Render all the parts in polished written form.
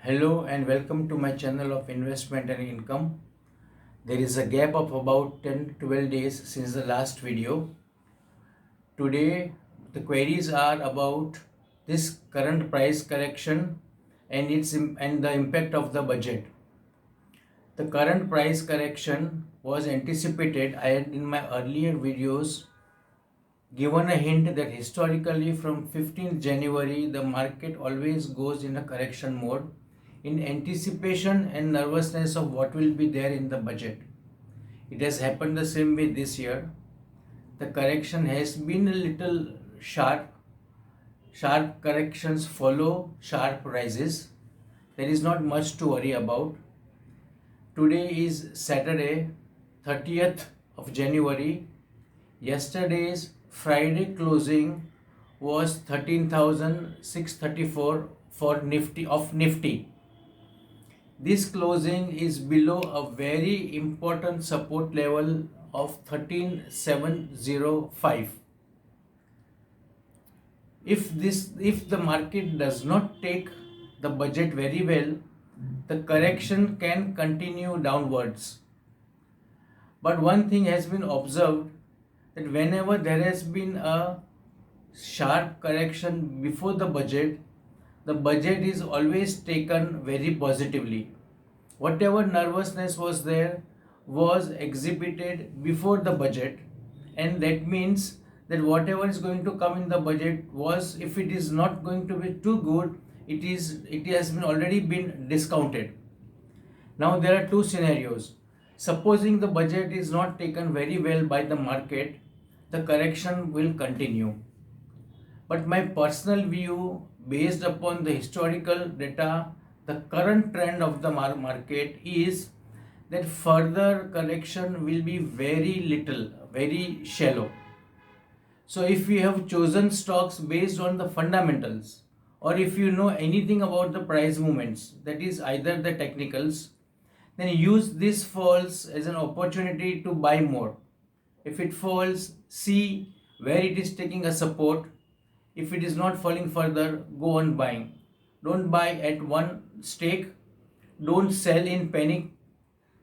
Hello and welcome to my channel of investment and income. There is a gap of about 10-12 days since the last video. Today the queries are about this current price correction and the impact of the budget. The current price correction was anticipated. I had in my earlier videos given a hint that historically from 15th January the market always goes in a correction mode in anticipation and nervousness of what will be there in the budget. It has happened the same way this year. The correction has been a little sharp. Sharp corrections follow sharp rises. There is not much to worry about. Today is Saturday, 30th of January. Yesterday's Friday closing was 13,634 for Nifty. This closing is below a very important support level of 13,705. If the market does not take the budget very well, the correction can continue downwards. But one thing has been observed, that whenever there has been a sharp correction before the budget is always taken very positively. Whatever nervousness was there was exhibited before the budget, and that means that whatever is going to come in the budget was, if it is not going to be too good, it has been already been discounted. Now there are two scenarios. Supposing the budget is not taken very well by the market, the correction will continue. But my personal view, based upon the historical data, the current trend of the market is that further correction will be very little, very shallow. So if you have chosen stocks based on the fundamentals, or if you know anything about the price movements, that is either the technicals, then use these falls as an opportunity to buy more. If it falls, see where it is taking a support. If it is not falling further, go on buying. Don't buy at one stake. Don't sell in panic.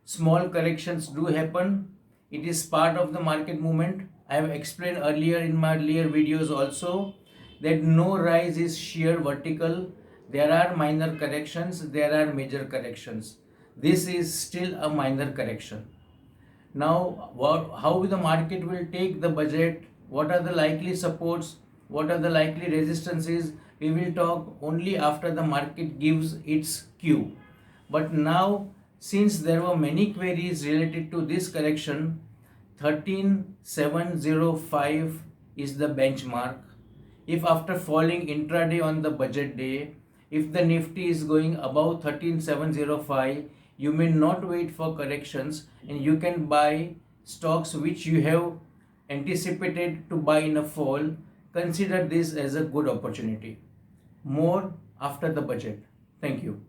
Small corrections do happen. It is part of the market movement. I have explained earlier in my earlier videos also that no rise is sheer vertical. There are minor corrections, there are major corrections. This is still a minor correction. Now, how the market will take the budget, what are the likely supports, what are the likely resistances, we will talk only after the market gives its cue. But now, since there were many queries related to this correction, 13,705 is the benchmark. If after falling intraday on the budget day, if the Nifty is going above 13,705, you may not wait for corrections and you can buy stocks which you have anticipated to buy in a fall. Consider this as a good opportunity. More after the budget. Thank you.